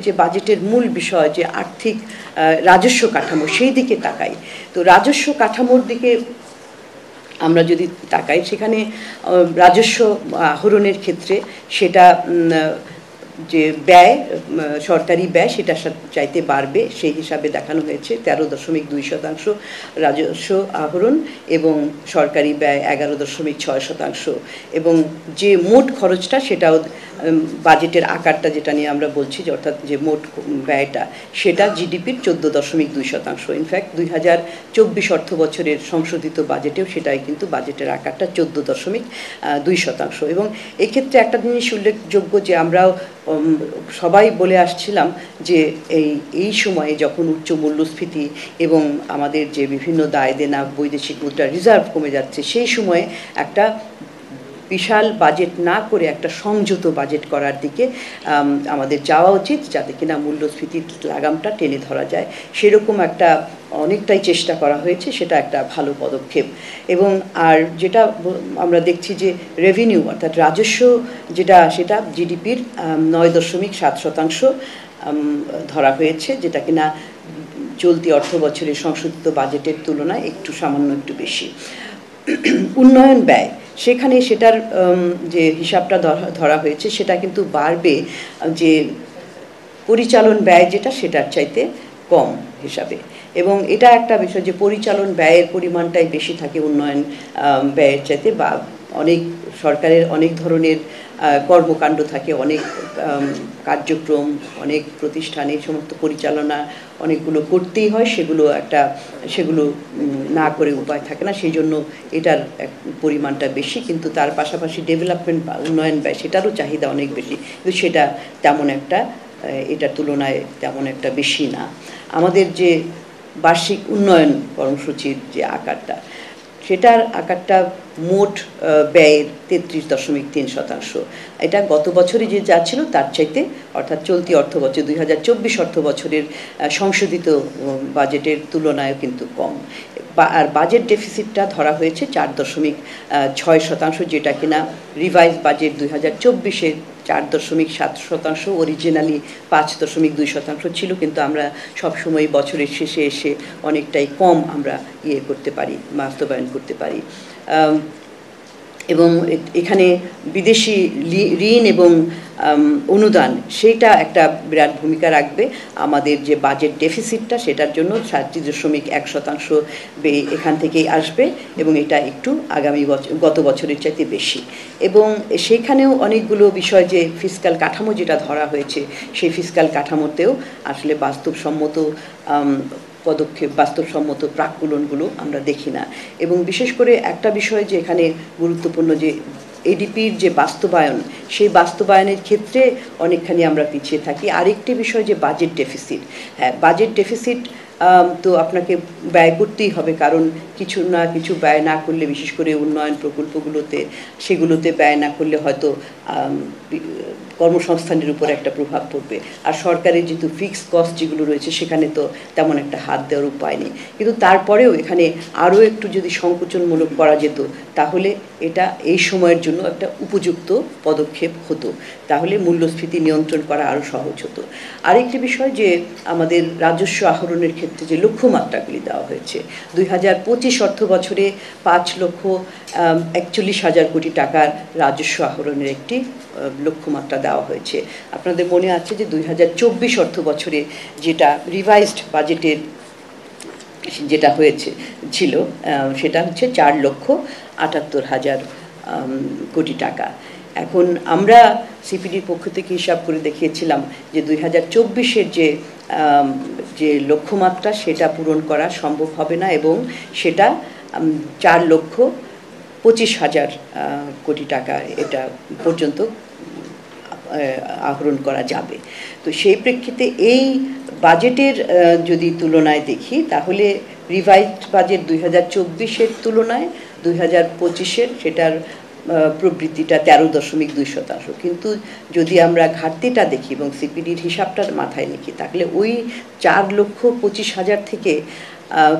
যে বাজেটের মূল বিষয় যে আর্থিক রাজস্ব কাঠামো সেই দিকে তাকাই, তো রাজস্ব কাঠামোর দিকে আমরা যদি তাকাই সেখানে রাজস্ব আহরণের ক্ষেত্রে সেটা যে ব্যয় সরকারি ব্যয় সেটা চাইতে বাড়বে সেই হিসাবে দেখানো হয়েছে 13.2% রাজস্ব আহরণ এবং সরকারি ব্যয় 11.6%, এবং যে মোট খরচটা সেটাও বাজেটের আকারটা যেটা নিয়ে আমরা বলছি যে অর্থাৎ যে মোট ব্যয়টা সেটা জিডিপির 14.2%। ইনফ্যাক্ট 2024 অর্থ বছরের সংশোধিত বাজেটেও সেটাই কিন্তু বাজেটের আকারটা 14.2%। এবং এক্ষেত্রে একটা জিনিস উল্লেখযোগ্য যে আমরাও সবাই বলে আসছিলাম যে এই সময়ে যখন উচ্চ মূল্যস্ফীতি এবং আমাদের যে বিভিন্ন দায় দেনা বৈদেশিক মুদ্রা রিজার্ভ কমে যাচ্ছে সেই সময়ে একটা বিশাল বাজেট না করে একটা সংযত বাজেট করার দিকে আমাদের যাওয়া উচিত, যাতে কিনা মূল্যস্ফীতির লাগামটা টেনে ধরা যায়। সেরকম একটা অনেকটাই চেষ্টা করা হয়েছে, সেটা একটা ভালো পদক্ষেপ। এবং আর যেটা আমরা দেখছি যে রেভিনিউ অর্থাৎ রাজস্ব যেটা সেটা জিডিপির 9.7% ধরা হয়েছে, যেটা কিনা চলতি অর্থ বছরের সংশোধিত বাজেটের তুলনায় সামান্য একটু বেশি। উন্নয়ন ব্যয় সেখানে সেটার যে হিসাবটা ধরা হয়েছে সেটা কিন্তু বাড়বে যে পরিচালন ব্যয় যেটা সেটার চাইতে কম হিসাবে। এবং এটা একটা বিষয় যে পরিচালন ব্যয়ের পরিমাণটাই বেশি থাকে উন্নয়ন ব্যয়ের চাইতে, বা অনেক সরকারের অনেক ধরনের কর্মকাণ্ড থাকে, অনেক কার্যক্রম, অনেক প্রতিষ্ঠান, এই সমস্ত পরিচালনা অনেকগুলো করতেই হয়, সেগুলো না করে উপায় থাকে না, সেই জন্য এটার পরিমাণটা বেশি। কিন্তু তার পাশাপাশি ডেভেলপমেন্ট বা উন্নয়ন ব্যয় সেটারও চাহিদা অনেক বেশি, কিন্তু সেটা তেমন একটা এটার তুলনায় তেমন একটা বেশি না। আমাদের যে বার্ষিক উন্নয়ন কর্মসূচির যে আকারটা সেটার আকারটা মোট ব্যয়ের 33.3%। এটা গত বছরে যে যা ছিল তার চাইতে অর্থাৎ চলতি অর্থ বছর 2024 অর্থ বছরের সংশোধিত বাজেটের তুলনায় কিন্তু কম। আর বাজেট ডেফিসিটটা ধরা হয়েছে 4.6%, যেটা কিনা রিভাইজ বাজেট 2024-এর 4.7%, অরিজিনালি 5.2% ছিল, কিন্তু আমরা সবসময় বছরের শেষে এসে অনেকটাই কম আমরা করতে পারি, বাস্তবায়ন করতে পারি। এবং এখানে বিদেশি ঋণ এবং অনুদান সেইটা একটা বিরাট ভূমিকা রাখবে। আমাদের যে বাজেট ডেফিসিটটা সেটার জন্য 7.1% এখান থেকেই আসবে, এবং এটা একটু গত বছরের চাইতে বেশি। এবং সেইখানেও অনেকগুলো বিষয় যে ফিসকাল কাঠামো যেটা ধরা হয়েছে সেই ফিসকাল কাঠামোতেও আসলে বাস্তবসম্মত পদক্ষেপ, বাস্তবসম্মত প্রাক্কলনগুলো আমরা দেখি না। এবং বিশেষ করে একটা বিষয় যে এখানে গুরুত্বপূর্ণ যে এডিপির যে বাস্তবায়ন, সেই বাস্তবায়নের ক্ষেত্রে অনেকখানি আমরা পিছিয়ে থাকি। আরেকটি বিষয় যে বাজেট ডেফিসিট। হ্যাঁ, বাজেট ডেফিসিট তো আপনাকে ব্যয় করতেই হবে, কারণ কিছু না কিছু ব্যয় না করলে, বিশেষ করে উন্নয়ন প্রকল্পগুলোতে সেগুলোতে ব্যয় না করলে হয়তো কর্মসংস্থানের উপর একটা প্রভাব পড়বে। আর সরকারের যেহেতু ফিক্সড কস্ট যেগুলো রয়েছে সেখানে তো তেমন একটা হাত দেওয়ার উপায় নেই। কিন্তু তারপরেও এখানে আরও একটু যদি সংকোচনমূলক করা যেত তাহলে এটা এই সময়ের জন্য একটা উপযুক্ত পদক্ষেপ হতো, তাহলে মূল্যস্ফীতি নিয়ন্ত্রণ করা আরও সহজ হতো। আরেকটি বিষয় যে আমাদের রাজস্ব আহরণের ক্ষেত্রে যে লক্ষ্যমাত্রাগুলি দেওয়া হয়েছে, 2025 অর্থ বছরে 5,41,000 কোটি টাকার রাজস্ব আহরণের একটি লক্ষ্যমাত্রা দেওয়া হয়েছে। আপনাদের মনে আছে যে 2024 অর্থ বছরে যেটা রিভাইজড বাজেটের যেটা ছিল সেটা হচ্ছে 4,78,000 কোটি টাকা। এখন আমরা সিপিডির পক্ষ থেকে হিসাব করে দেখিয়েছিলাম যে 2024-এর যে লক্ষ্যমাত্রা সেটা পূরণ করা সম্ভব হবে না, এবং সেটা 4,25,000 কোটি টাকা এটা পর্যন্ত আহরণ করা যাবে। তো সেই প্রেক্ষিতে এই বাজেটের যদি তুলনায় দেখি তাহলে রিভাইজড বাজেট 2024-এর তুলনায় 2025-এর সেটার প্রবৃদ্ধিটা 13.2%। কিন্তু যদি আমরা ঘাটতিটা দেখি এবং সিপিডির হিসাবটার মাথায় নিই তাহলে ওই 4,25,000 থেকে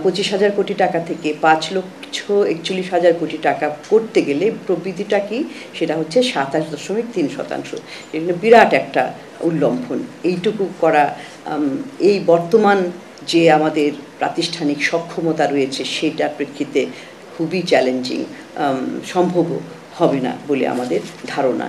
25,000 কোটি টাকা থেকে 5,41,000 কোটি টাকা করতে গেলে প্রবৃদ্ধিটা কি, সেটা হচ্ছে 27.3%। এখানে বিরাট একটা উল্লঙ্ঘন। এইটুকু করা এই বর্তমান যে আমাদের প্রাতিষ্ঠানিক সক্ষমতা রয়েছে সেটার প্রেক্ষিতে খুবই চ্যালেঞ্জিং, সম্ভব হবে না বলে আমাদের ধারণা।